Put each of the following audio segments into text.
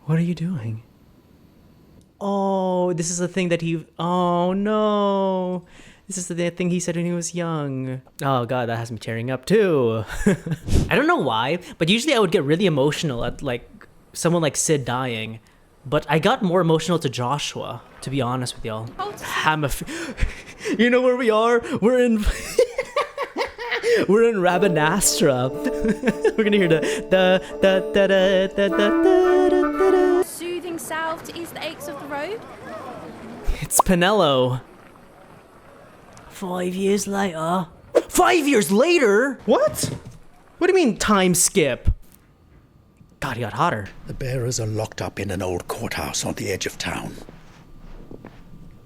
What are you doing? Oh, this is the thing that he... Oh, no. This is the thing he said when he was young. Oh, God, that has me tearing up, too. I don't know why, but usually I would get really emotional at, like, someone like Sid dying. But I got more emotional to Joshua, to be honest with y'all. You know where we are? We're in... We're in Rabanastra. We're gonna hear the soothing salve to ease the aches of the road. It's Pinello. 5 years later. 5 years later? What? What do you mean time skip? God, he got hotter. The bearers are locked up in an old courthouse on the edge of town.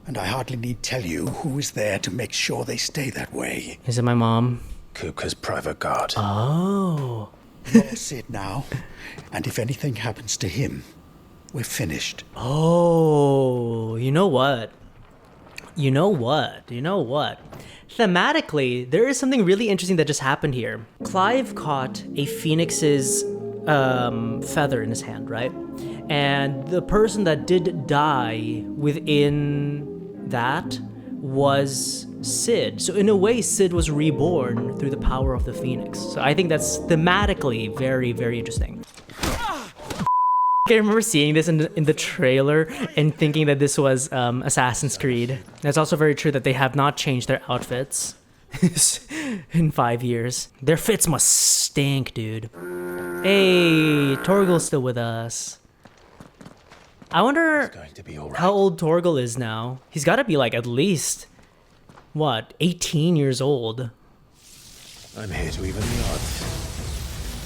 And I hardly need tell you who is there to make sure they stay that way. Is it my mom? Kupka's private guard. Oh. You're Sid now, and if anything happens to him, we're finished. Oh, you know what? Thematically, there is something really interesting that just happened here. Clive caught a phoenix's feather in his hand, right? And the person that did die within that was Sid. So in a way, Sid was reborn through the power of the phoenix. So I think that's thematically very, very interesting. I remember seeing this in the trailer and thinking that this was Assassin's Creed. That's also very true that they have not changed their outfits in 5 years. Their fits must stink, dude. Hey, Torgal's still with us. I wonder how old Torgal is now. He's got to be like at least, what, 18 years old. I'm here to even the odds.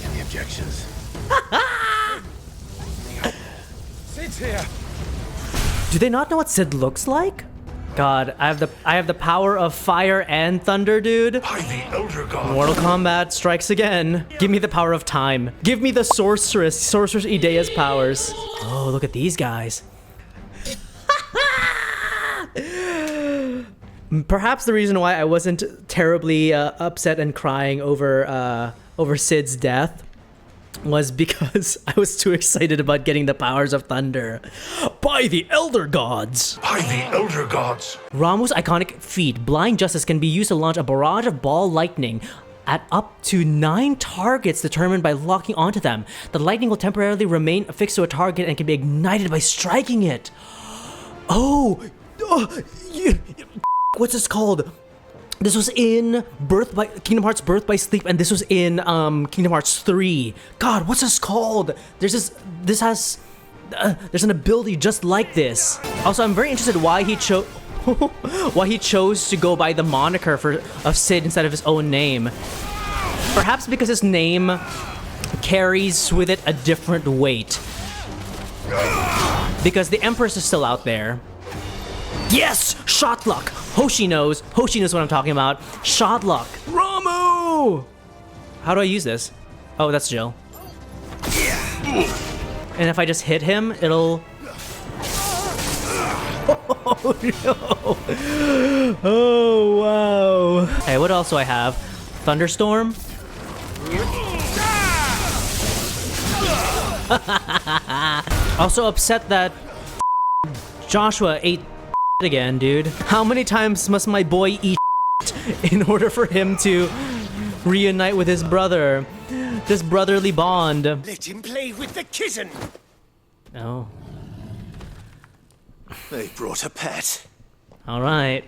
Any objections? Sid's here. Do they not know what Sid looks like? God, I have the power of fire and thunder, dude. By the Elder God. Mortal Kombat strikes again. Give me the power of time. Give me the Sorceress Idea's powers. Oh, look at these guys. Perhaps the reason why I wasn't terribly upset and crying over Sid's death was because I was too excited about getting the powers of thunder. By the Elder Gods! By the Elder Gods! Ramuh's iconic feat, Blind Justice, can be used to launch a barrage of ball lightning at up to 9 targets determined by locking onto them. The lightning will temporarily remain affixed to a target and can be ignited by striking it. What's this called? This was in Kingdom Hearts Birth by Sleep, and this was in Kingdom Hearts 3. God, what's this called? There's an ability just like this. Also, I'm very interested why he chose to go by the moniker of Sid instead of his own name. Perhaps because his name carries with it a different weight. Because the Empress is still out there. Yes! Shot luck! Hoshi knows what I'm talking about. Shot luck. Ramuh! How do I use this? Oh, that's Jill. And if I just hit him, it'll... Oh, no! Oh, wow. Hey, what else do I have? Thunderstorm? Also upset that Joshua ate again, dude. How many times must my boy eat in order for him to reunite with his brother? This brotherly bond. Let him play with the kitten. Oh. They brought a pet. All right.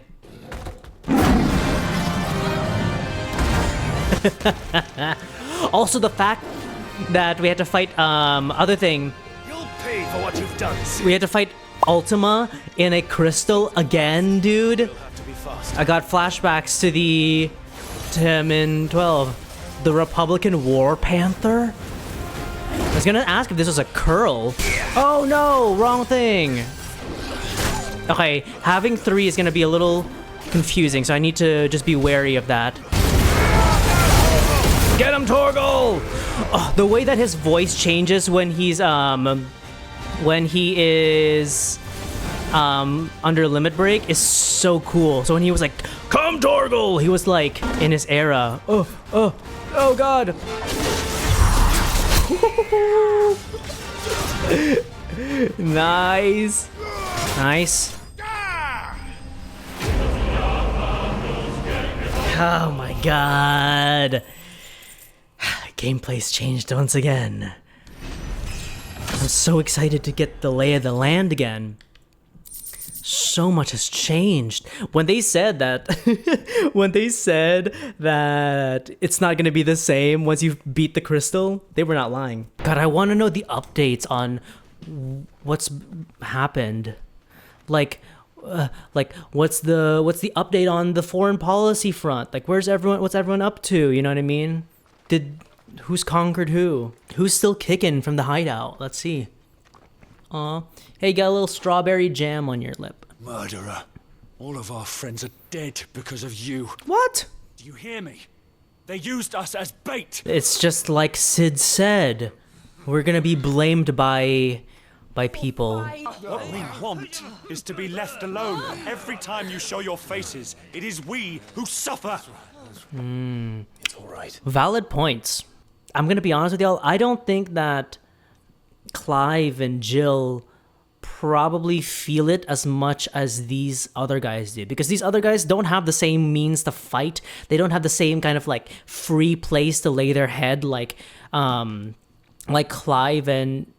Also, the fact that we had to fight other thing. You'll pay for what you've done. We had to fight Ultima in a crystal again, dude. Have to be fast. I got flashbacks to him in 12. The Republican War Panther? I was gonna ask if this was a curl. Oh no, wrong thing. Okay, having 3 is gonna be a little confusing, so I need to just be wary of that. Get him, Torgal! Oh, the way that his voice changes when he is under limit break is so cool. So when he was like, "Come, Torgal," he was like in his era. Oh God. Nice. Nice. Oh my god. Gameplay's changed once again. I'm so excited to get the lay of the land again. So much has changed. When they said that it's not gonna be the same once you beat the crystal, they were not lying. God, I want to know the updates on what's happened. Like what's the update on the foreign policy front? Like what's everyone up to? You know what I mean? Who's conquered who? Who's still kicking from the hideout? Let's see. Aw. Hey, you got a little strawberry jam on your lip. Murderer. All of our friends are dead because of you. What? Do you hear me? They used us as bait. It's just like Sid said. We're gonna be blamed by people. What we want is to be left alone. Every time you show your faces, it is we who suffer. It's all right. Valid points. I'm gonna be honest with y'all. I don't think that Clive and Jill probably feel it as much as these other guys do, because these other guys don't have the same means to fight. They don't have the same kind of like free place to lay their head like Clive and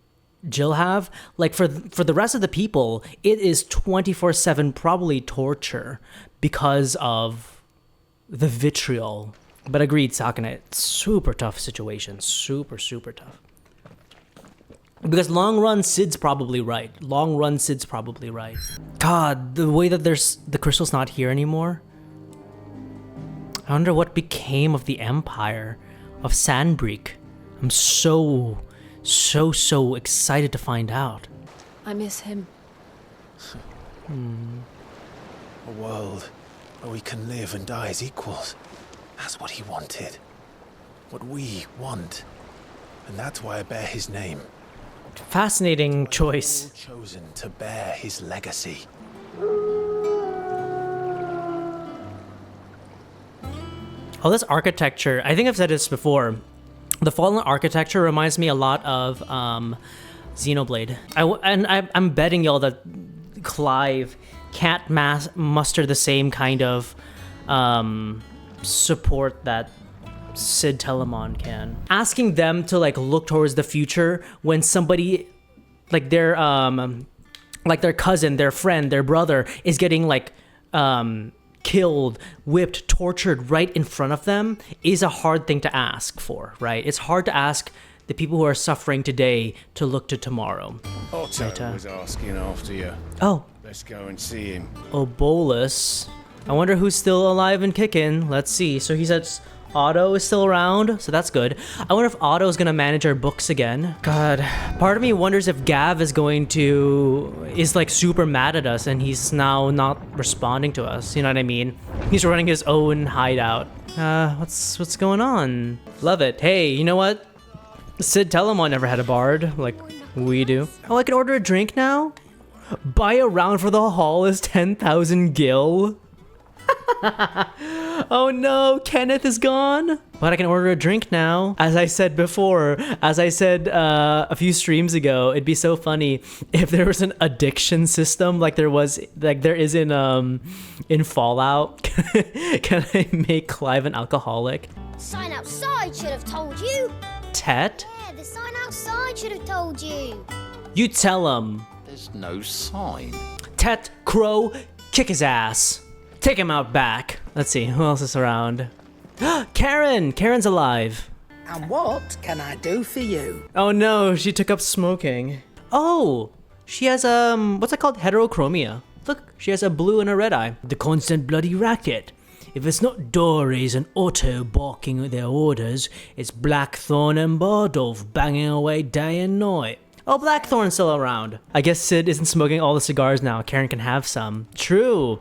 Jill have. Like for the rest of the people, it is 24/7 probably torture because of the vitriol. But agreed, Sakane, super tough situation, super tough. Because long run, Sid's probably right. God, the way that the crystal's not here anymore. I wonder what became of the Empire of Sandbreak. I'm so excited to find out. I miss him. A world where we can live and die as equals. That's what he wanted. What we want. And that's why I bear his name. Fascinating choice. All chosen to bear his legacy. Oh, this architecture. I think I've said this before. The Fallen architecture reminds me a lot of Xenoblade. I'm betting y'all that Clive can't muster the same kind of support that Sid Telemon can. Asking them to like look towards the future when somebody like their cousin, their friend, their brother is getting like killed, whipped, tortured right in front of them is a hard thing to ask for, right? It's hard to ask the people who are suffering today to look to tomorrow. Otto was asking after you. Oh. Let's go and see him. Obolus. I wonder who's still alive and kicking. Let's see. So he says Otto is still around, so that's good. I wonder if Otto is gonna manage our books again. God, part of me wonders if Gav is like super mad at us and he's now not responding to us. You know what I mean? He's running his own hideout. What's going on? Love it. Hey, you know what? Sid Telemon never had a bard like we do. Oh, I can order a drink now? Buy a round for the hall is 10,000 gil. Oh no, Kenneth is gone. But I can order a drink now. As I said before, a few streams ago, it'd be so funny if there was an addiction system like there is in Fallout. Can I make Clive an alcoholic? Sign outside should have told you. Tet? Yeah, the sign outside should have told you. You tell him. There's no sign. Tet, Crow, kick his ass. Take him out back. Let's see, who else is around? Karen! Karen's alive. And what can I do for you? Oh no, she took up smoking. Oh, she has, what's it called? Heterochromia. Look, she has a blue and a red eye. The constant bloody racket. If it's not Doris and Otto barking at their orders, it's Blackthorn and Bardolph banging away day and night. Oh, Blackthorn's still around. I guess Sid isn't smoking all the cigars now. Karen can have some. True.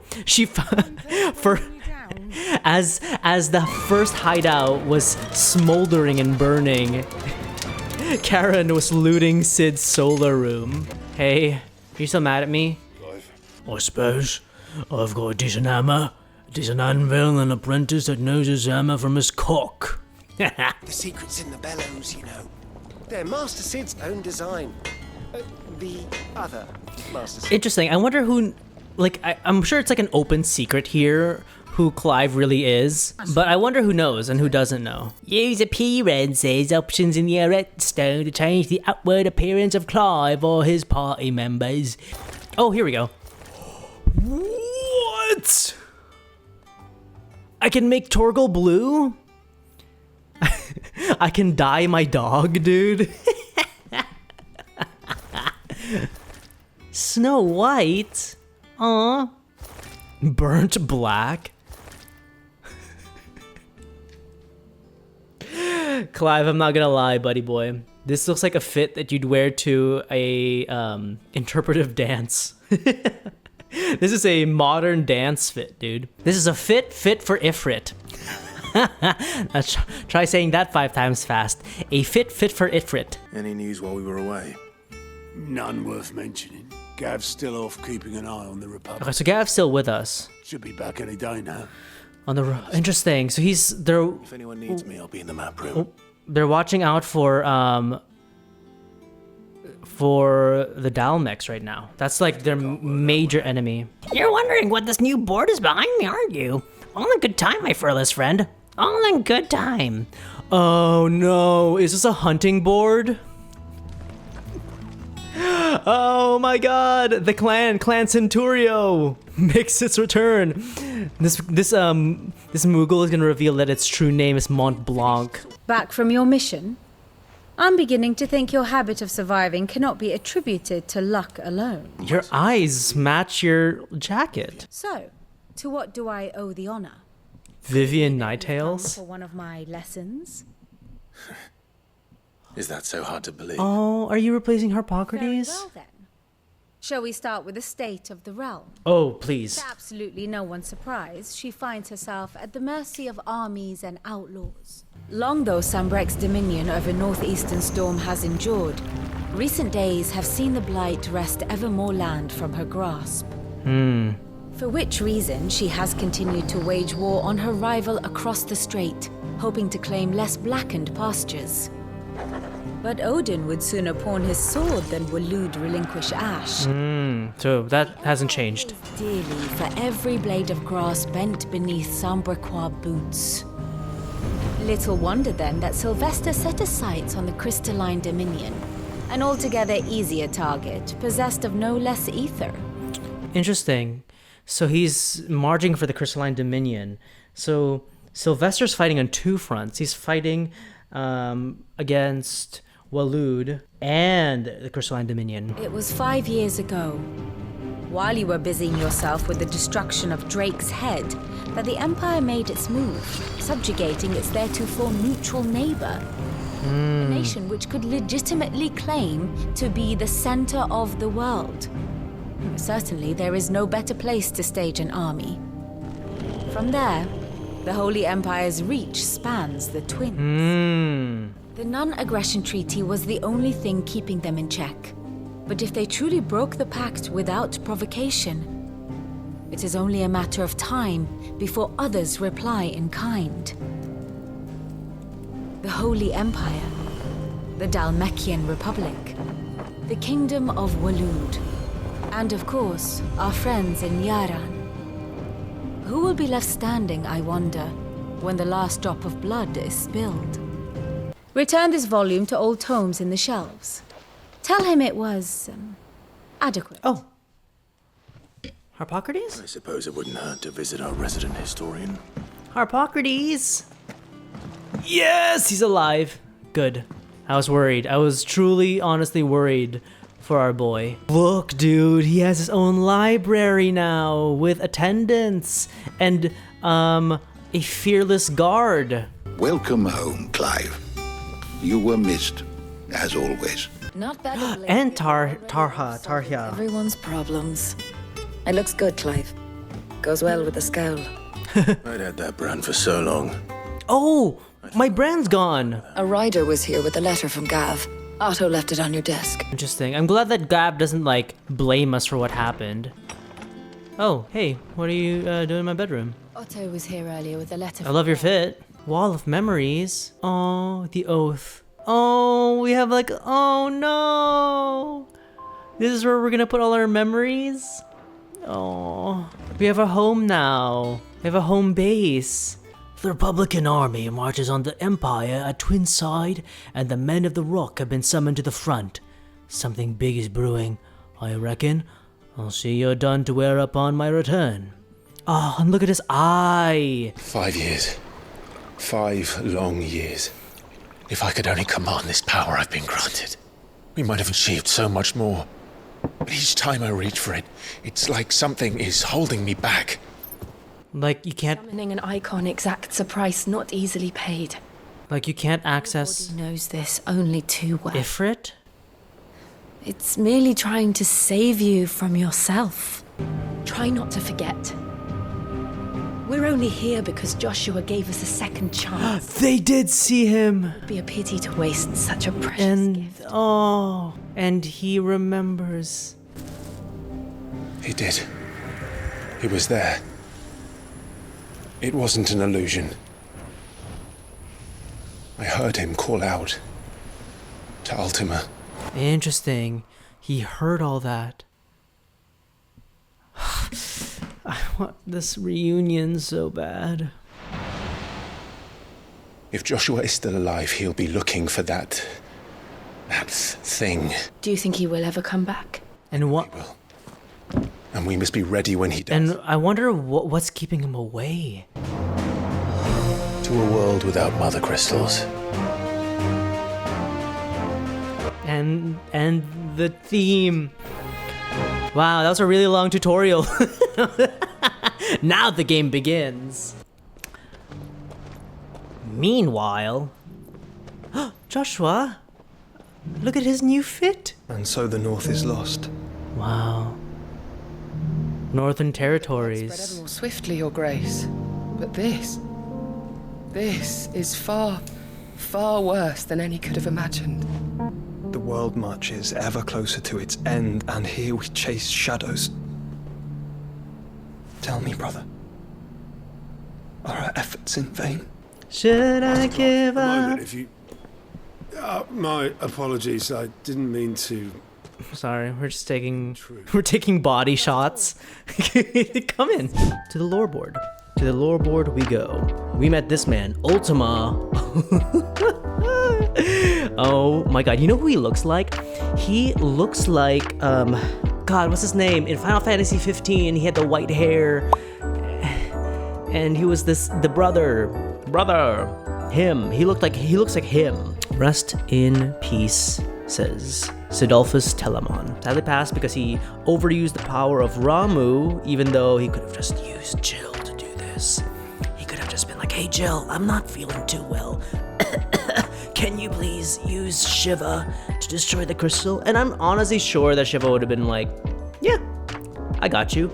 As the first hideout was smoldering and burning, Karen was looting Sid's solar room. Hey, are you still mad at me? I suppose. I've got a decent hammer, a decent anvil, and an apprentice that knows his hammer from his cock. The secret's in the bellows, you know. They're Master Sid's own design. The other Master. Interesting. I wonder who, like, I'm sure it's like an open secret here who Clive really is, but I wonder who knows and who doesn't know. Use appearances options in the redstone to change the outward appearance of Clive or his party members. Oh, here we go. What? I can make Torgal blue? I can dye my dog, dude. Snow White? Aw. Burnt black? Clive, I'm not gonna lie, buddy boy. This looks like a fit that you'd wear to a interpretive dance. This is a modern dance fit, dude. This is a fit for Ifrit. Try saying that 5 times fast. A fit for Ifrit. Any news while we were away? None worth mentioning. Gav's still off keeping an eye on the Republic. Okay, so Gav's still with us. Should be back any day now. On the interesting. So he's there. If anyone needs me, I'll be in the map room. They're watching out for the Dalmex right now. That's like their major enemy. You're wondering what this new board is behind me, aren't you? All in good time, my furless friend. All in good time. Oh no, is this a hunting board? Oh my god, the clan Centurio makes its return. This Moogle is gonna reveal that its true name is Mont Blanc. Back from your mission? I'm beginning to think your habit of surviving cannot be attributed to luck alone. Your eyes match your jacket. So, to what do I owe the honor? Vivian Nighttails? For one of my lessons? Is that so hard to believe? Oh, are you replacing Very Harpocrates? well then. Shall we start with the state of the realm? Oh, please. To absolutely no one's surprise, she finds herself at the mercy of armies and outlaws. Long though Sambrek's dominion over northeastern Storm has endured, recent days have seen the Blight wrest ever more land from her grasp. For which reason she has continued to wage war on her rival across the strait, hoping to claim less blackened pastures. But Odin would sooner pawn his sword than Waloed relinquish Ash. So that hasn't changed. Dearly for every blade of grass bent beneath Sambrequois boots. Little wonder then that Sylvester set his sights on the Crystalline Dominion, an altogether easier target, possessed of no less ether. Interesting. So he's marching for the Crystalline Dominion. So Sylvester's fighting on 2 fronts. He's fighting against Waloed and the Crystalline Dominion. It was 5 years ago, while you were busying yourself with the destruction of Drake's head, that the Empire made its move, subjugating its theretofore neutral neighbor. A nation which could legitimately claim to be the center of the world. Certainly, there is no better place to stage an army. From there, the Holy Empire's reach spans the Twins. The non-aggression treaty was the only thing keeping them in check. But if they truly broke the pact without provocation, it is only a matter of time before others reply in kind. The Holy Empire, the Dalmekian Republic, the Kingdom of Waloed, and of course, our friends in Yaran. Who will be left standing, I wonder, when the last drop of blood is spilled? Return this volume to old tomes in the shelves. Tell him it was adequate. Oh. Harpocrates? I suppose it wouldn't hurt to visit our resident historian. Harpocrates! Yes, he's alive. Good. I was worried. I was truly, honestly worried for our boy. Look, dude, he has his own library now with attendants and a fearless guard. Welcome home, Clive. You were missed, as always. Not bad. And Tarhia. Everyone's problems. It looks good, Clive. Goes well with the scowl. I'd had that brand for so long. Oh, my brand's gone. A rider was here with a letter from Gav. Otto left it on your desk. Interesting. I'm glad that Gav doesn't, like, blame us for what happened. Oh, hey, what are you doing in my bedroom? Otto was here earlier with a letter. I love your fit. Wall of memories. Oh, the oath. Oh, we have like, oh no. This is where we're gonna put all our memories? Oh, we have a home now. We have a home base. The Republican army marches on the Empire at Twinside, and the men of the Rock have been summoned to the front. Something big is brewing, I reckon. I'll see you're done to wear upon my return. Oh, and look at his eye. 5 years. 5 long years. If I could only command this power I've been granted, we might have achieved so much more. But each time I reach for it, it's like something is holding me back. Like you can't... Summoning an icon exacts a price not easily paid. Like you can't access... Nobody knows this only too well. Ifrit? It's merely trying to save you from yourself. Try not to forget. We're only here because Joshua gave us a second chance. They did see him! It'd be a pity to waste such a precious gift. Oh, and he remembers. He did. He was there. It wasn't an illusion. I heard him call out to Ultima. Interesting. He heard all that. I want this reunion so bad. If Joshua is still alive, he'll be looking for that thing. Do you think he will ever come back? And what? He will. And we must be ready when he does. And I wonder what's keeping him away. To a world without mother crystals. And the theme. Wow, that was a really long tutorial. Now the game begins. Meanwhile, Joshua, look at his new fit. And so the North is lost. Wow. Northern Territories. Spread ever more swiftly, Your Grace. But this is far, far worse than any could have imagined. The world marches ever closer to its end, and here we chase shadows. Tell me, brother, are our efforts in vain? Should I give up? If you... my apologies, I didn't mean to... Sorry, we're taking body shots. Come in. To the lore board. To the lore board we go. We met this man, Ultima. Oh my god, you know who he looks like? He looks like, God, what's his name? In Final Fantasy 15, he had the white hair. And he was the brother. Him. He looks like him. Rest in peace, says Sidolphus Telamon. Sadly passed because he overused the power of Ramuh, even though he could have just used Jill to do this. He could have just been like, hey Jill, I'm not feeling too well. Can you please use Shiva to destroy the crystal? And I'm honestly sure that Shiva would have been like, yeah, I got you.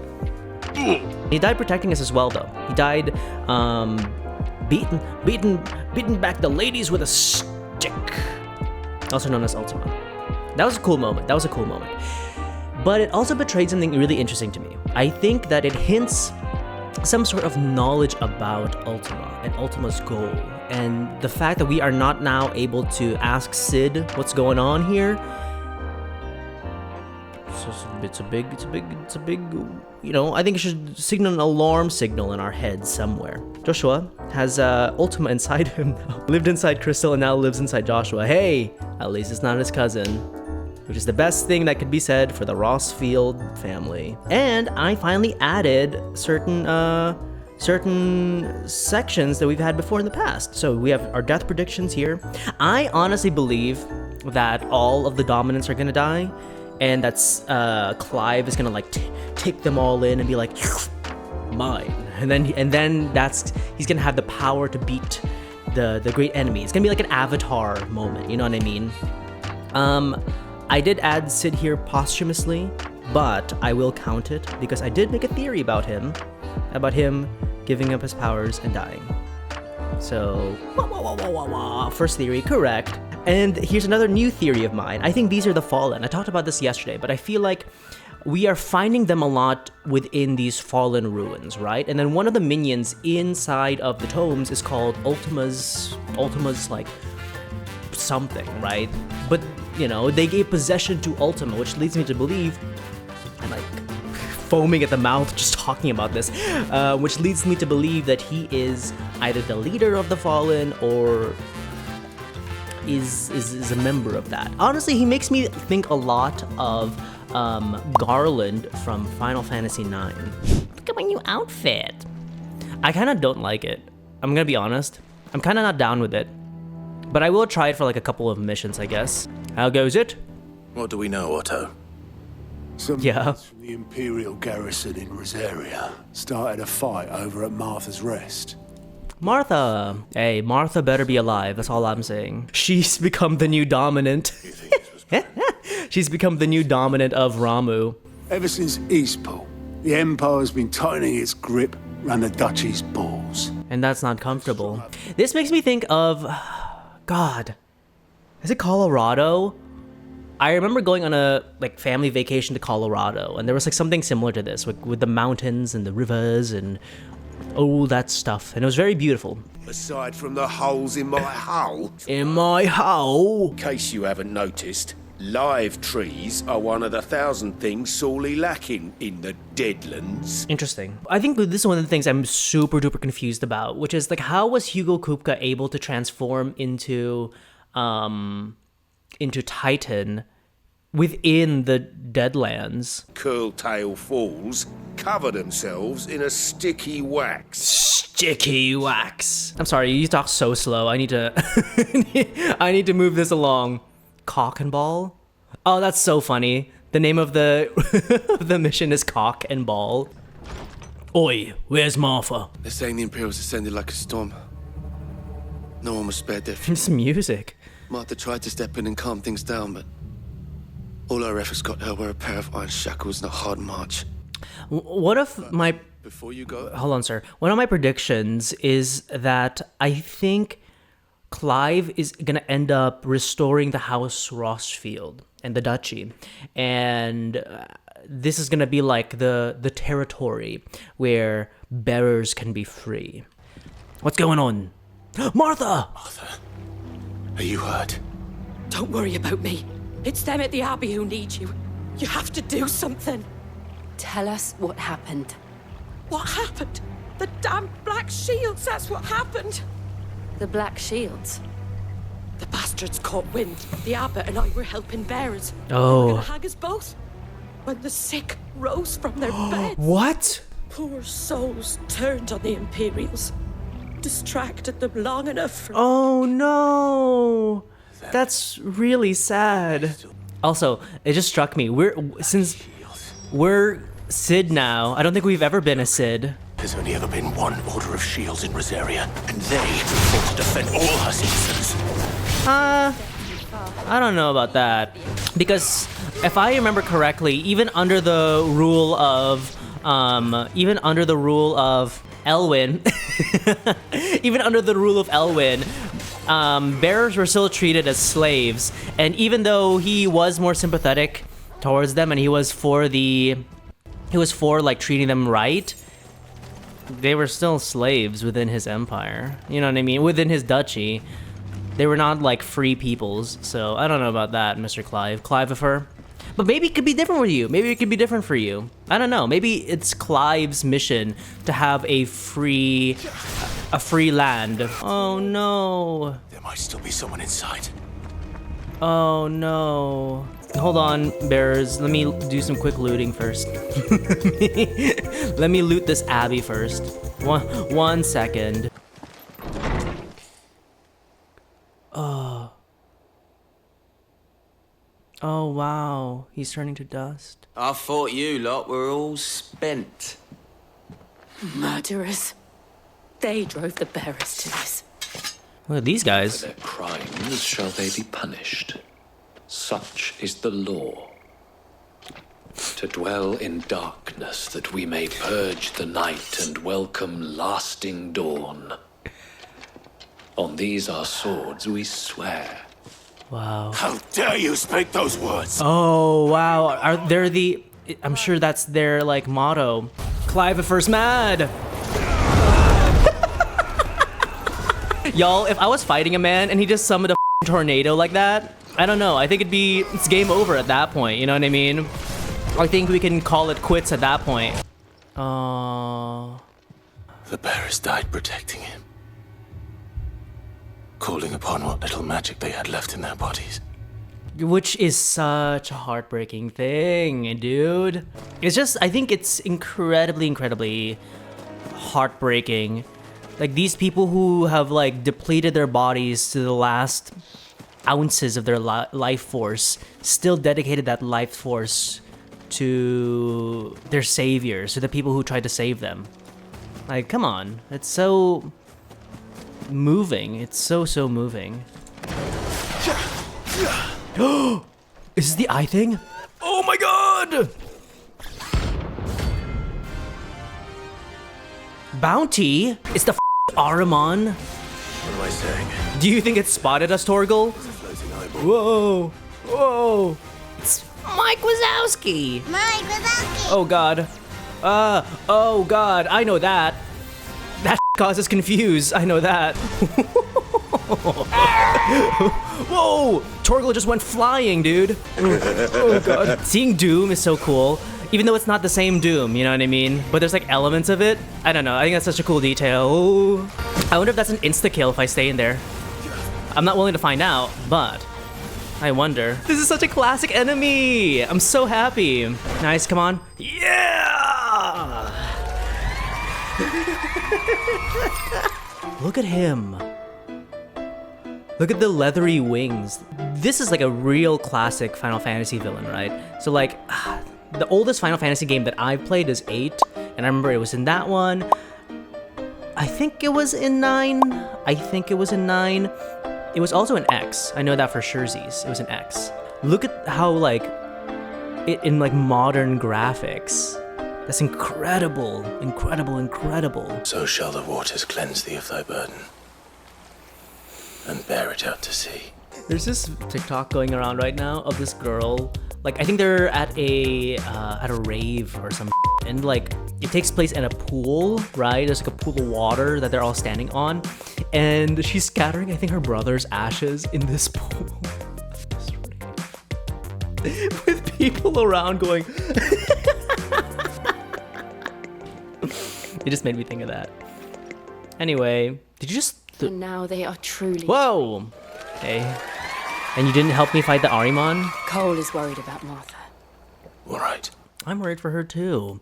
He died protecting us as well, though. He died, beaten back the ladies with a stick. Also known as Ultima. That was a cool moment. But it also betrayed something really interesting to me. I think that it hints some sort of knowledge about Ultima and Ultima's goal. And the fact that we are not now able to ask Sid what's going on here. It's a big, you know, I think it should signal an alarm signal in our heads somewhere. Joshua has Ultima inside him now. Lived inside Crystal and now lives inside Joshua. Hey, at least it's not his cousin. Which is the best thing that could be said for the Rossfield family. And I finally added certain sections that we've had before in the past. So we have our death predictions here. I honestly believe that all of the dominants are gonna die, and that's Clive is gonna like take them all in and be like, mine. And then that's he's gonna have the power to beat the great enemy. It's gonna be like an Avatar moment. You know what I mean? I did add Sid here posthumously, but I will count it because I did make a theory about him giving up his powers and dying. So, first theory, correct. And here's another new theory of mine. I think these are the Fallen. I talked about this yesterday, but I feel like we are finding them a lot within these Fallen ruins, right? And then one of the minions inside of the tomes is called Ultima's like something, right? But you know, they gave possession to Ultima, which leads me to believe, I'm like foaming at the mouth just talking about this, which leads me to believe that he is either the leader of the Fallen or is a member of that. Honestly, he makes me think a lot of Garland from Final Fantasy IX. Look at my new outfit. I kind of don't like it. I'm gonna be honest. I'm kind of not down with it. But I will try it for like a couple of missions, I guess. How goes it? What do we know, Otto? Some guys from the Imperial garrison in Rosaria started a fight over at Martha's Rest. Martha! Hey, Martha better be alive, that's all I'm saying. She's become the new dominant. She's become the new dominant of Ramuh. Ever since Eastpool, the Empire's been tightening its grip around the Duchy's balls. And that's not comfortable. This makes me think of... God. Is it Colorado? I remember going on a like family vacation to Colorado, and there was like something similar to this with the mountains and the rivers and all that stuff, and it was very beautiful. Aside from the holes in my hull. In my hull? In case you haven't noticed, live trees are one of the 1,000 things sorely lacking in the Deadlands. Interesting. I think this is one of the things I'm super duper confused about, which is like, how was Hugo Kupka able to transform into Titan within the Deadlands? Curltail Falls cover themselves in a sticky wax. Sticky wax. I'm sorry, you talk so slow. I need to I need to move this along. Cock and Ball? Oh, that's so funny. The name of the the mission is Cock and Ball. Oi, where's Martha? They're saying the Imperials descended like a storm. No one was spared their fury. It's music. Martha tried to step in and calm things down, but all our efforts got her were a pair of iron shackles and a hard march. What if my... Before you go... Hold on, sir. One of my predictions is that I think Clive is going to end up restoring the House Rossfield and the Duchy. And this is going to be like the territory where bearers can be free. What's going on? Martha! Martha, are you hurt? Don't worry about me. It's them at the Abbey who need you. You have to do something. Tell us what happened. What happened? The damn Black Shields, that's what happened. The Black Shields? The bastards caught wind. The abbot and I were helping bearers. Oh. They were gonna hang us both. When the sick rose from their beds. What? Poor souls turned on the Imperials. Distracted them long enough from... Oh no! That's really sad. Also, it just struck me. Since we're Cid now, I don't think we've ever been a Cid. There's only ever been one Order of Shields in Rosaria, and they fought to defend all her citizens. I don't know about that. Because if I remember correctly, even under the rule of Elwyn, even under the rule of Elwyn, bearers were still treated as slaves, and even though he was more sympathetic towards them and he was for like treating them right, they were still slaves within his empire. You know what I mean? Within his duchy, they were not like free peoples. So I don't know about that, Mr. Clivifer. But maybe it could be different with you. Maybe it could be different for you. I don't know. Maybe it's Clive's mission to have a free land. Oh no. There might still be someone inside. Oh no. Hold on, bearers. Let me do some quick looting first. Let me loot this abbey first. One second. Oh wow, he's turning to dust. I thought you lot were all spent. Murderers. They drove the bearers to this. Look at these guys. For their crimes shall they be punished. Such is the law. To dwell in darkness that we may purge the night and welcome lasting dawn. On these our swords we swear. Wow. How dare you speak those words? Oh wow, I'm sure that's their like motto. Clivifer's mad. Y'all, if I was fighting a man and he just summoned a tornado like that, I don't know. I think it's game over at that point. You know what I mean? I think we can call it quits at that point. The bearers died protecting him, calling upon what little magic they had left in their bodies. Which is such a heartbreaking thing, dude. It's just, I think it's incredibly heartbreaking. Like, these people who have, like, depleted their bodies to the last ounces of their life force still dedicated that life force to their saviors, to the people who tried to save them. Like, come on. It's so moving. It's so moving. Is this the eye thing? Oh my god! Bounty? It's the AHRIMAN? What am I saying? Do you think it spotted us, Torgal? Whoa! Whoa! It's Mike Wazowski! Mike Wazowski! Oh god. Oh god, I know that. That causes confuse, I know that. Whoa! Torgal just went flying, dude. Oh god. Seeing Doom is so cool. Even though it's not the same Doom, you know what I mean? But there's like elements of it. I don't know, I think that's such a cool detail. Ooh. I wonder if that's an insta-kill if I stay in there. I'm not willing to find out, but I wonder. This is such a classic enemy! I'm so happy. Nice, come on. Yeah! Look at him. Look at the leathery wings. This is like a real classic Final Fantasy villain, right? So like, the oldest Final Fantasy game that I've played is 8, and I remember it was in that one. I think it was in 9. It was also an X. I know that for surezies. It was an X. Look at how like, in like modern graphics. That's incredible. So shall the waters cleanse thee of thy burden, and bear it out to sea. There's this TikTok going around right now of this girl. Like, I think they're at a rave or some shit, and like it takes place in a pool, right? There's like a pool of water that they're all standing on, and she's scattering, I think, her brother's ashes in this pool. With people around going. It just made me think of that. Anyway, did you just? And now they are truly. Whoa. Okay. And you didn't help me fight the AHRIMAN? Cole is worried about Martha. All right. I'm worried for her too.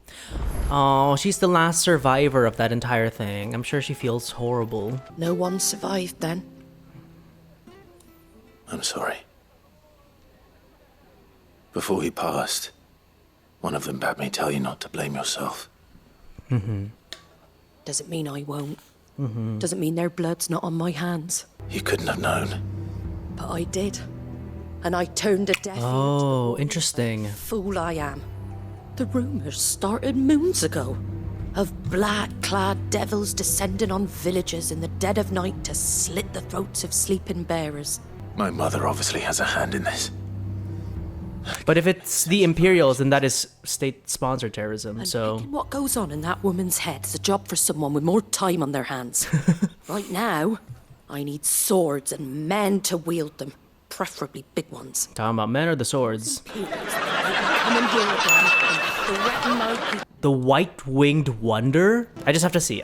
Oh, she's the last survivor of that entire thing. I'm sure she feels horrible. No one survived then. I'm sorry. Before he passed, one of them bade me tell you not to blame yourself. Doesn't mean I won't. Doesn't mean their blood's not on my hands. You couldn't have known. But I did. And I turned a deaf ear. Oh, interesting. Fool I am. The rumors started moons ago of black-clad devils descending on villages in the dead of night to slit the throats of sleeping bearers. My mother obviously has a hand in this. But if it's the Imperials, then that is state-sponsored terrorism, And so... picking what goes on in that woman's head is a job for someone with more time on their hands. Right now, I need swords and men to wield them, preferably big ones. Talking about men or the swords? The White-Winged Wonder? I just have to see.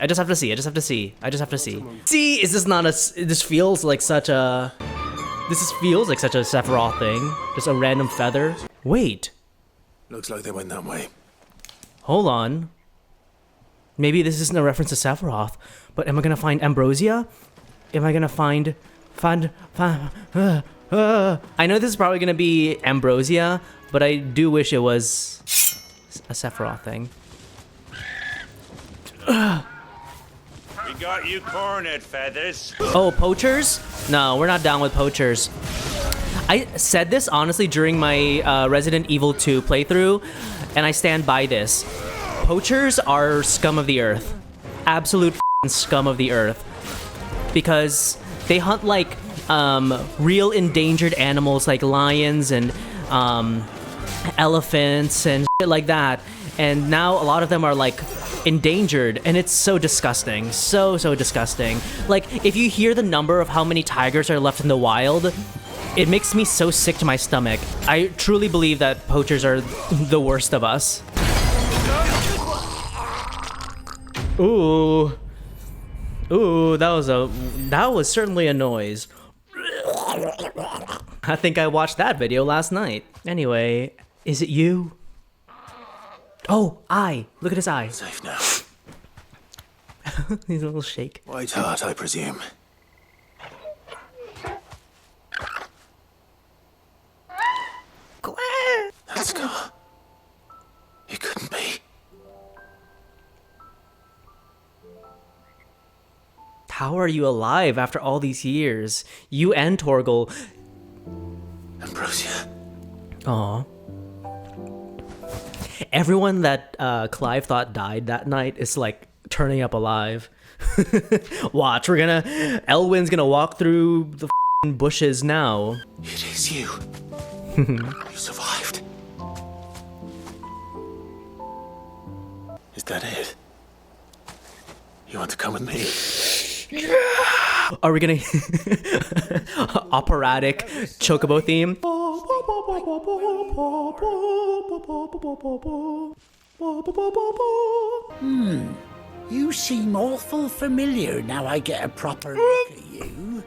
See, is this not a... This feels like such a... This feels like such a Sephiroth thing. Just a random feather. Wait. Looks like they went that way. Hold on. Maybe this isn't a reference to Sephiroth, but am I gonna find Ambrosia? Am I gonna find... I know this is probably gonna be Ambrosia, but I do wish it was a Sephiroth thing. We got you cornered, Feathers. Oh, poachers? No, we're not down with poachers. I said this honestly during my Resident Evil 2 playthrough, and I stand by this. Poachers are scum of the earth. Absolute scum of the earth. Because they hunt like real endangered animals like lions and elephants and shit like that. And now a lot of them are like endangered, and it's so disgusting. So disgusting. Like, if you hear the number of how many tigers are left in the wild, It makes me so sick to my stomach. I truly believe that poachers are the worst of us. Ooh. Ooh, that was certainly a noise. I think I watched that video last night. Anyway, is it you? Oh, eye. Look at his eye. Safe now. He's a little shake. White heart, I presume. That scar. It couldn't be. How are you alive after all these years? You and Torgal. Ambrosia. Aw. Everyone that Clive thought died that night is like turning up alive. Watch, Elwyn's gonna walk through the bushes now. It is you. You survived. Is that it? You want to come with me? Are we gonna operatic chocobo theme? You seem awful familiar now I get a proper look at you.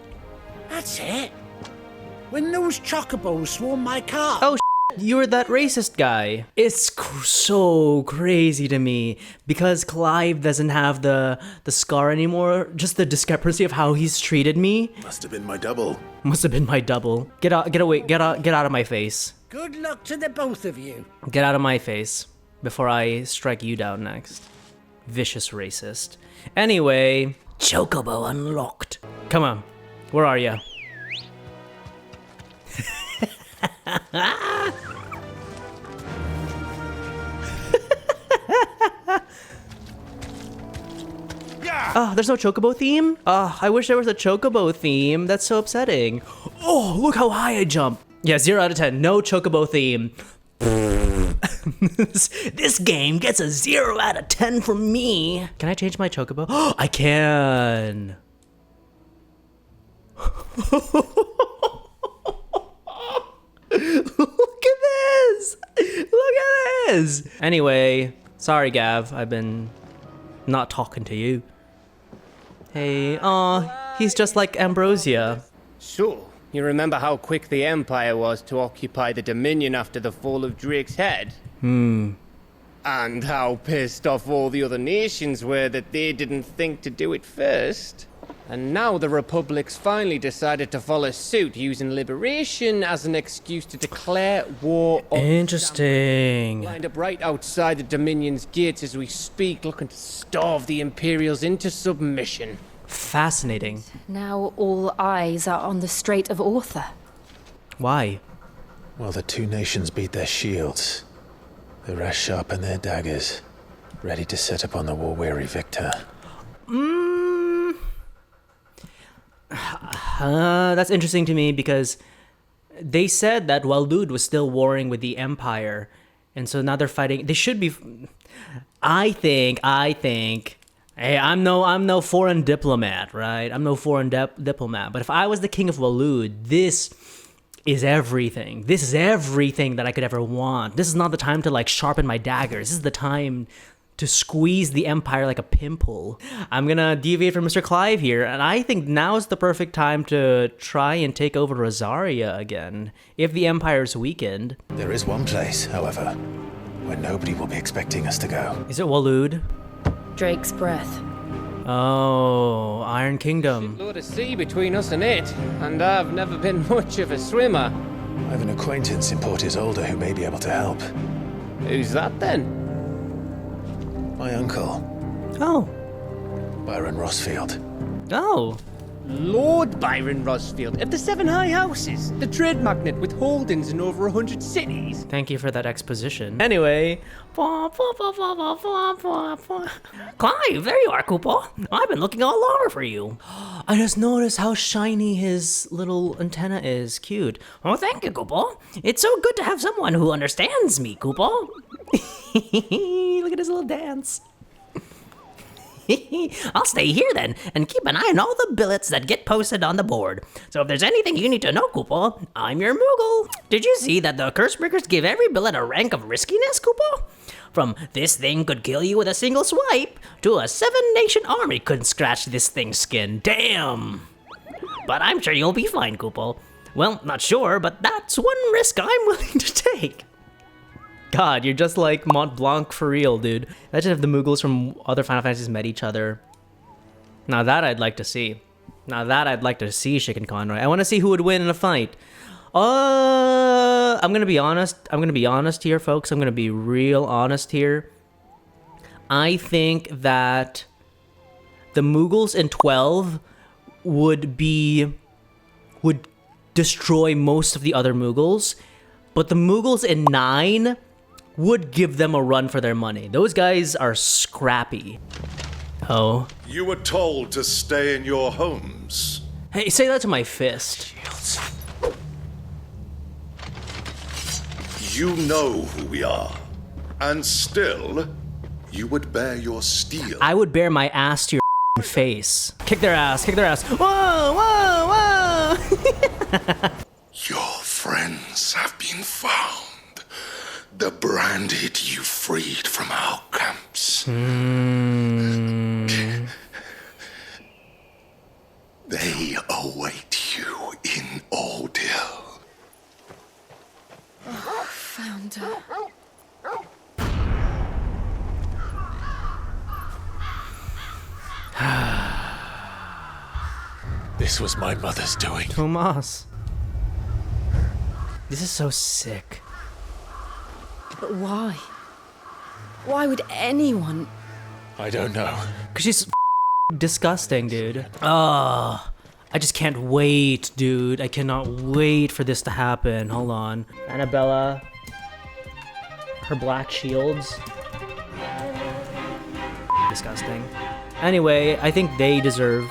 That's it. When those chocobos swarm my car. Oh, you were that racist guy. It's so crazy to me because Clive doesn't have the scar anymore. Just the discrepancy of how he's treated me. Must have been my double. Must have been my double. Get out of my face. Good luck to the both of you. Get out of my face before I strike you down next. Vicious racist. Anyway, chocobo unlocked. Come on, where are you? Oh, there's no chocobo theme? Oh, I wish there was a chocobo theme. That's so upsetting. Oh, look how high I jump. Yeah, 0 out of 10. No chocobo theme. This game gets a 0 out of 10 from me. Can I change my chocobo? Oh, I can. Look at this. Look at this. Anyway, sorry, Gav. I've been not talking to you. Hey, he's just like Ambrosia. So, you remember how quick the Empire was to occupy the Dominion after the fall of Drake's head? And how pissed off all the other nations were that they didn't think to do it first. And now the Republic's finally decided to follow suit, using liberation as an excuse to declare war on... Interesting. Lined up right outside the Dominion's gates as we speak, looking to starve the Imperials into submission. Fascinating. Now all eyes are on the Strait of Author. Why? Well, the two nations beat their shields. The rest sharpen their daggers, ready to set upon the war-weary victor. That's interesting to me because they said that Walud was still warring with the Empire, and so now they're fighting. They should be. I think. Hey, I'm no foreign diplomat, right? I'm no foreign diplomat. But if I was the king of Walud, this is everything. This is everything that I could ever want. This is not the time to like sharpen my daggers. This is the time to squeeze the Empire like a pimple. I'm gonna deviate from Mr. Clive here, and I think now is the perfect time to try and take over Rosaria again, if the Empire's weakened. There is one place, however, where nobody will be expecting us to go. Is it Walud? Drake's Breath. Oh, Iron Kingdom. Load of sea between us and it, and I've never been much of a swimmer. I have an acquaintance in Port Isolde who may be able to help. Who's that then? My uncle. Oh. Byron Rosfield. Oh. Lord Byron Rosfield of the Seven High Houses, the trade magnate with holdings in over 100 cities. Thank you for that exposition. Anyway. Clive, there you are, Koopa. I've been looking all over for you. I just noticed how shiny his little antenna is. Cute. Oh, thank you, Koopa. It's so good to have someone who understands me, Koopa. Look at his little dance. I'll stay here then, and keep an eye on all the billets that get posted on the board. So if there's anything you need to know, Koopa, I'm your Moogle. Did you see that the Cursebreakers give every billet a rank of riskiness, Koopa? From this thing could kill you with a single swipe, to a 7-nation army couldn't scratch this thing's skin. Damn! But I'm sure you'll be fine, Koopa. Well, not sure, but that's one risk I'm willing to take. God, you're just like Mont Blanc for real, dude. Imagine if the Moogles from other Final Fantasies met each other. Now that I'd like to see. Now that I'd like to see, Chick and Conroy. I want to see who would win in a fight. I'm gonna be honest. I'm gonna be honest here, folks. I'm gonna be real honest here. I think that the Moogles in 12 would destroy most of the other Moogles, but the Moogles in 9 would give them a run for their money. Those guys are scrappy. Oh. You were told to stay in your homes. Hey, say that to my fist. You know who we are. And still, you would bear your steel. I would bear my ass to your face. Kick their ass, kick their ass. Whoa, whoa, whoa! Your friends have been found. The branded you freed from our camps. They await you in Ordeal. Found her. This was my mother's doing. Tomas. This is so sick. But why? Why would anyone? I don't know. Cause she's disgusting, dude. Oh, I just can't wait, dude. I cannot wait for this to happen. Hold on. Annabella. Her black shields. Disgusting. Anyway, I think they deserve.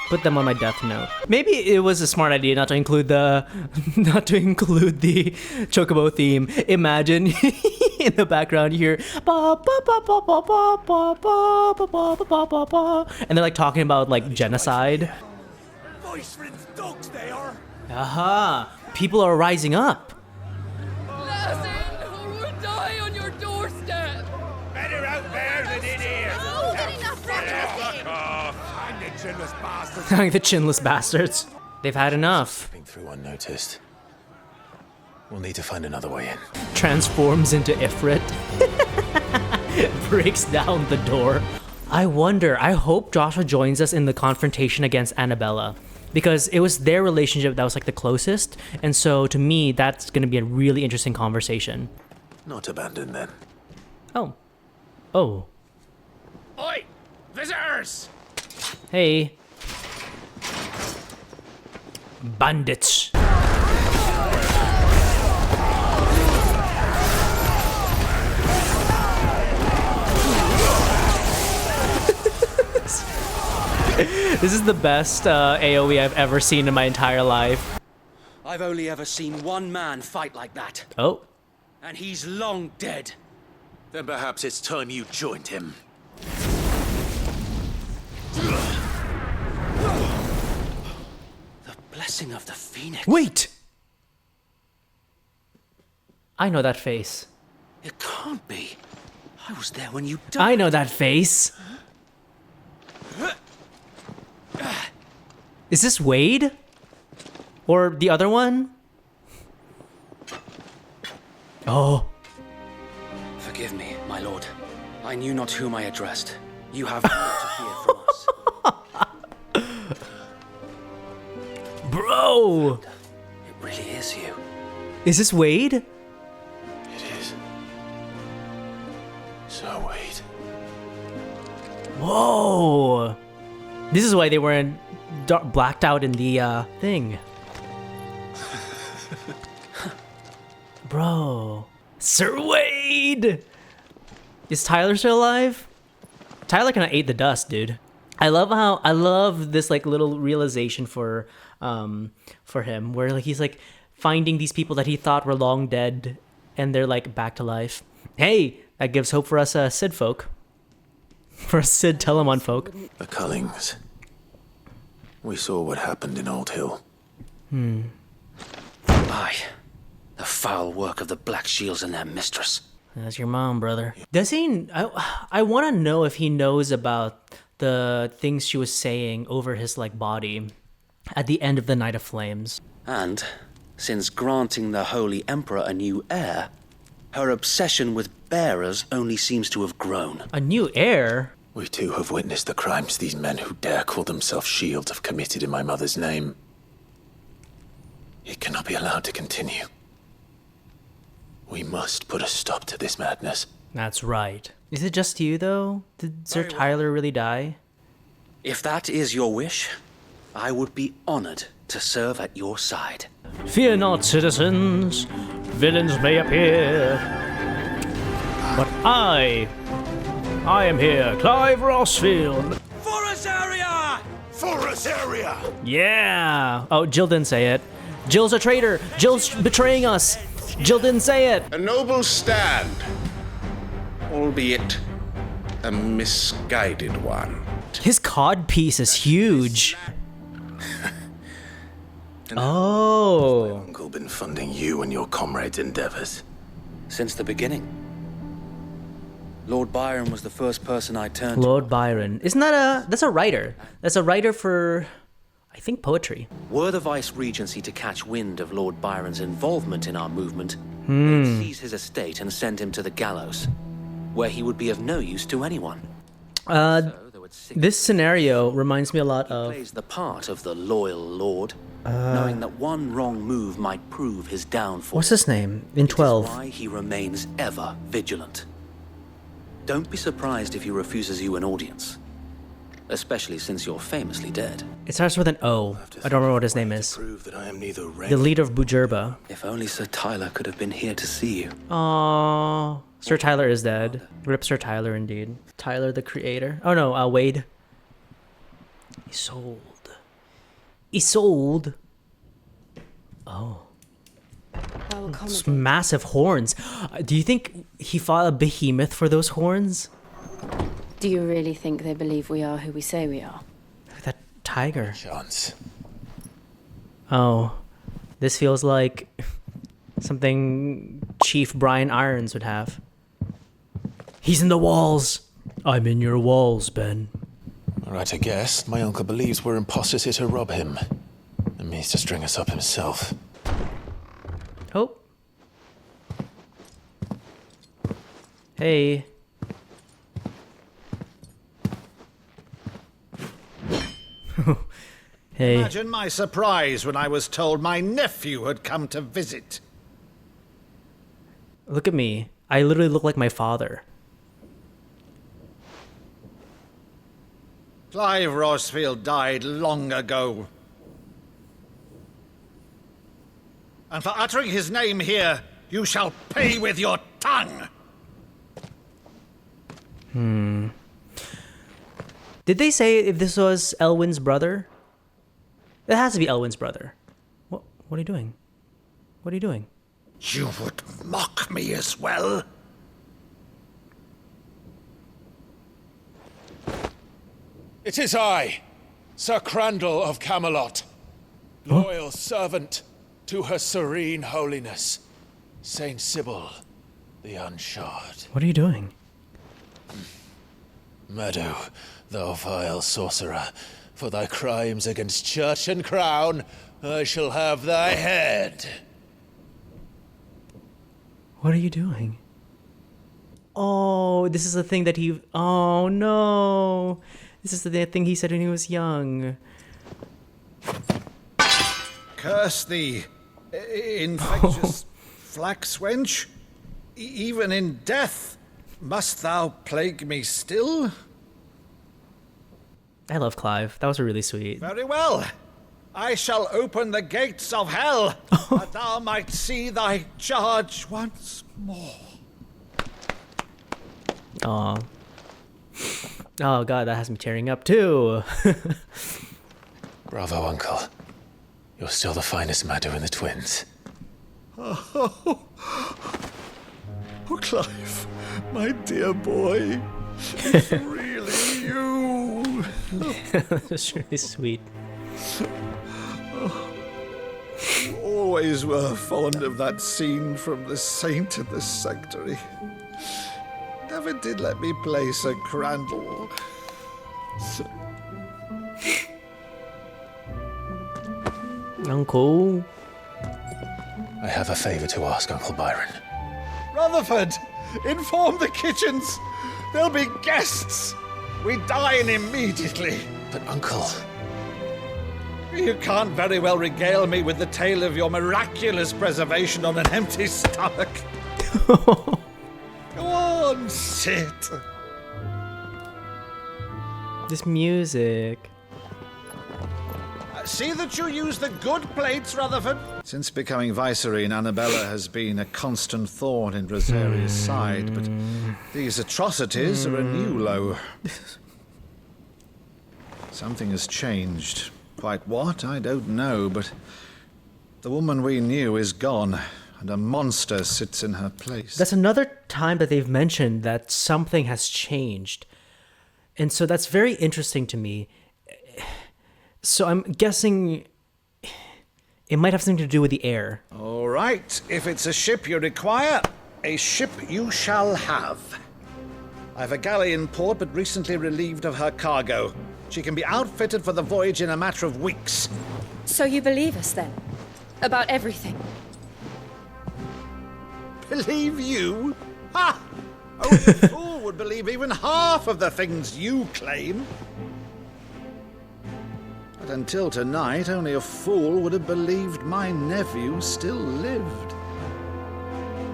Put them on my death note. Maybe it was a smart idea not to include the Chocobo theme. Imagine in the background you hear and they're like talking about like genocide. Voice for the dogs they are. Aha! People are rising up. Lesson, who would die on your doorstep? Better out there than in here. Oh, get enough Fuck off. I'm the chinless bastard. The chinless bastards. They've had enough. Slipping through unnoticed. We'll need to find another way in. Transforms into Ifrit. Breaks down the door. I wonder, I hope Joshua joins us in the confrontation against Annabella. Because it was their relationship that was like the closest. And so to me, that's going to be a really interesting conversation. Not abandoned then. Oh. Oh. Oi! Visitors! Hey. Bandits. This is the best AoE I've ever seen in my entire life. I've only ever seen one man fight like that. Oh. And he's long dead. Then perhaps it's time you joined him. The blessing of the Phoenix. Wait! I know that face. It can't be. I was there when you died. I know that face. Is this Wade? Or the other one? Oh. Forgive me, my lord. I knew not whom I addressed. You have naught to fear from us. Bro! It really is you. Is this Wade? It is. So Wade. Whoa! This is why they weren't blacked out in the thing. Bro. Sir Wade! Is Tyler still alive? Tyler kinda ate the dust, dude. I love this like little realization for him, where like he's like finding these people that he thought were long dead and they're like back to life. Hey, that gives hope for us Sid folk. For a Sid Telemon folk. The Cullings. We saw what happened in Old Hill. Aye. The foul work of the Black Shields and their mistress. That's your mom, brother. Does he... I want to know if he knows about the things she was saying over his, like, body at the end of the Night of Flames. And, since granting the Holy Emperor a new heir, her obsession with bearers only seems to have grown. A new heir? We too have witnessed the crimes these men who dare call themselves shields have committed in my mother's name. It cannot be allowed to continue. We must put a stop to this madness. That's right. Is it just you, though? Did Sir Tyler really die? If that is your wish, I would be honored to serve at your side. Fear not, citizens. Villains may appear. But I am here, Clive Rossfield. For Azaria! For Azaria! Yeah! Oh, Jill didn't say it. Jill's a traitor! Jill's betraying us! Jill didn't say it! A noble stand, albeit a misguided one. His cod piece is huge. Oh. My uncle been funding you and your comrades' endeavors? Since the beginning. Lord Byron was the first person I turned Lord Byron. Isn't that that's a writer. That's a writer for, I think, poetry. Were the Vice-Regency to catch wind of Lord Byron's involvement in our movement, they'd seize his estate and send him to the gallows, where he would be of no use to anyone. This scenario reminds me a lot of... He plays the part of the loyal lord, knowing that one wrong move might prove his downfall. What's his name? In 12. Why he remains ever vigilant. Don't be surprised if he refuses you an audience, especially since you're famously dead. It starts with an O. I don't remember what his name is. The leader of Bujerba. If only Sir Tyler could have been here to see you. Aww. Sir Tyler is dead. Rip Sir Tyler, indeed. Tyler, the creator. Oh no, Wade. Isolde. Oh. Those massive horns. Do you think he fought a behemoth for those horns? Do you really think they believe we are who we say we are? Look at that tiger. Chance. Oh. This feels like something Chief Brian Irons would have. He's in the walls. I'm in your walls, Ben. Right to guess, my uncle believes we're imposters here to rob him, and means to string us up himself. Oh. Hey. Hey. Imagine my surprise when I was told my nephew had come to visit. Look at me. I literally look like my father. Clive Rossfield died long ago. And for uttering his name here, you shall pay with your tongue. Did they say if this was Elwyn's brother? It has to be Elwyn's brother. What are you doing? What are you doing? You would mock me as well? It is I, Sir Crandall of Camelot, loyal servant to Her Serene Holiness, Saint Sybil, the Unshod. What are you doing? Meadow, thou vile sorcerer, for thy crimes against church and crown, I shall have thy head. What are you doing? Oh, this is the thing that he... Oh, no. This is the thing he said when he was young. Curse thee, infectious flax wench. Even in death, must thou plague me still? I love Clive. That was really sweet. Very well. I shall open the gates of hell, that thou might see thy charge once more. Aw. Oh god, that has me tearing up too. Bravo, Uncle. You're still the finest Meadow in the twins. Oh, Clive, my dear boy. It's really you. That's really sweet. You always were fond of that scene from The Saint and the Sanctuary. Never did let me play Sir Crandall. Uncle. I have a favor to ask, Uncle Byron. Rutherford, inform the kitchens. There'll be guests. We dine immediately. But, Uncle... You can't very well regale me with the tale of your miraculous preservation on an empty stomach. Go on, sit. This music. See that you use the good plates, Rutherford. Since becoming Vicereine, Annabella has been a constant thorn in Rosaria's side, but these atrocities are a new low. Something has changed. Quite what, I don't know, but the woman we knew is gone, and a monster sits in her place. That's another time that they've mentioned that something has changed. And so that's very interesting to me. So I'm guessing it might have something to do with the air. All right, if it's a ship you require, a ship you shall have. I've a galley in port, but recently relieved of her cargo. She can be outfitted for the voyage in a matter of weeks. So you believe us then? About everything? Believe you? Ha! Only a fool would believe even half of the things you claim. But until tonight, only a fool would have believed my nephew still lived.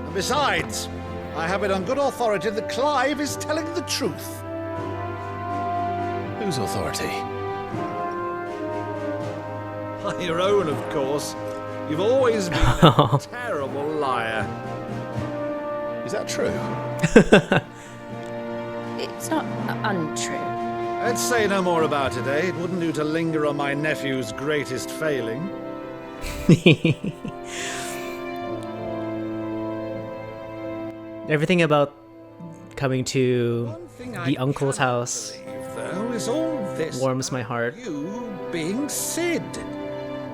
And besides, I have it on good authority that Clive is telling the truth. Whose authority? On your own, of course. You've always been a terrible liar. Is that true? It's not untrue. Let's say no more about it, eh? It wouldn't do to linger on my nephew's greatest failing. Everything about coming to the uncle's house Is all this warms my heart. You being Sid.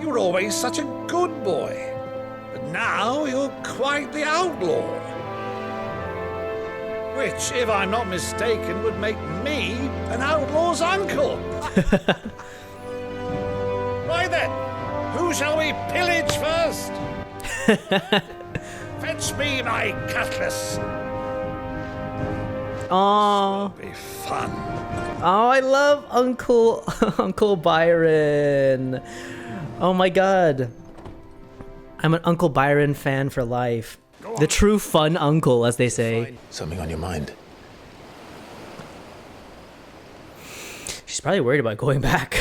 You were always such a good boy. But now you're quite the outlaw. Which, if I'm not mistaken, would make me an outlaw's uncle. Right then, who shall we pillage first? Fetch me my cutlass. Aww. Be fun. Oh, I love Uncle Byron. Oh my god. I'm an Uncle Byron fan for life. The true fun uncle, as they say. Something on your mind? She's probably worried about going back.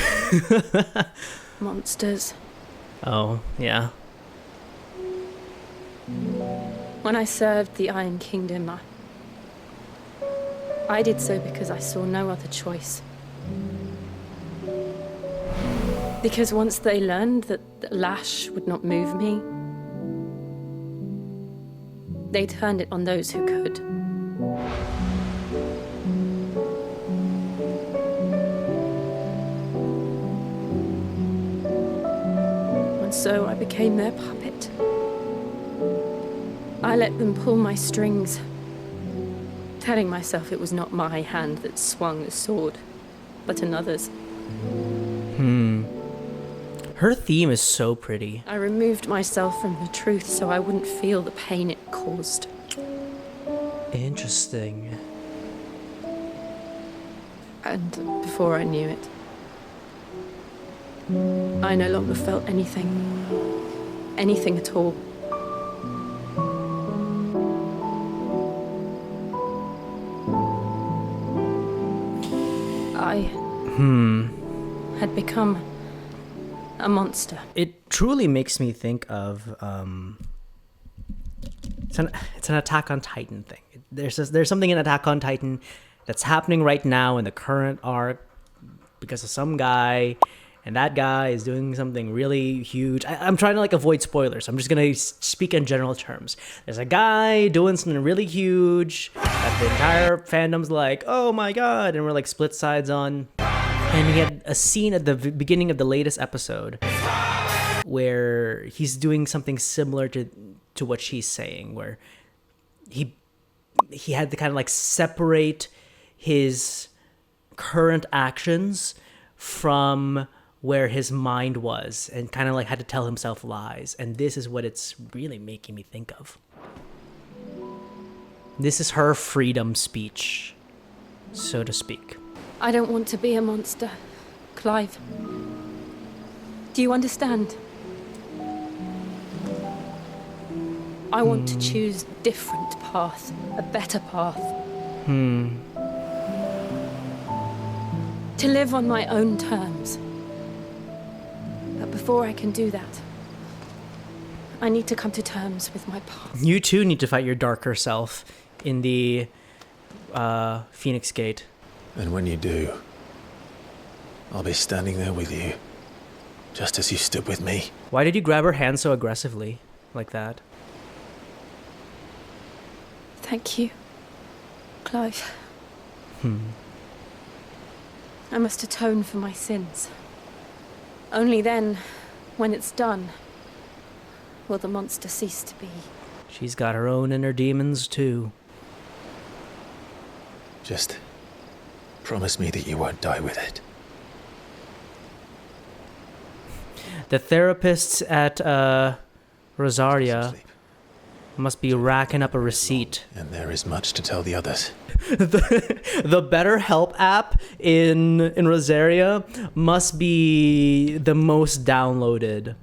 Monsters. Oh, yeah. When I served the Iron Kingdom, I did so because I saw no other choice. Because once they learned that the lash would not move me, they turned it on those who could. And so I became their puppet. I let them pull my strings, telling myself it was not my hand that swung the sword, but another's. Her theme is so pretty. I removed myself from the truth so I wouldn't feel the pain it caused. Interesting. And before I knew it, I no longer felt anything. Anything at all. I had become a monster. It truly makes me think of it's an Attack on Titan thing. There's something in Attack on Titan that's happening right now in the current arc because of some guy, and that guy is doing something really huge. I'm trying to avoid spoilers. I'm just gonna speak in general terms. There's a guy doing something really huge. that the entire fandom's like, oh my god, and we're like split sides on. And we had a scene at the beginning of the latest episode where he's doing something similar to what she's saying, where he had to kind of like separate his current actions from where his mind was, and kind of like had to tell himself lies. And this is what it's really making me think of. This is her freedom speech, so to speak. I don't want to be a monster, Clive. Do you understand? I want to choose a different path, a better path. To live on my own terms. But before I can do that, I need to come to terms with my past. You too need to fight your darker self in the Phoenix Gate. And when you do, I'll be standing there with you, just as you stood with me. Why did you grab her hand so aggressively, like that? Thank you, Clive. I must atone for my sins. Only then, when it's done, will the monster cease to be. She's got her own inner demons too. Just promise me that you won't die with it. The therapists at Rosaria must be racking up a receipt. And there is much to tell the others. The BetterHelp app in Rosaria must be the most downloaded.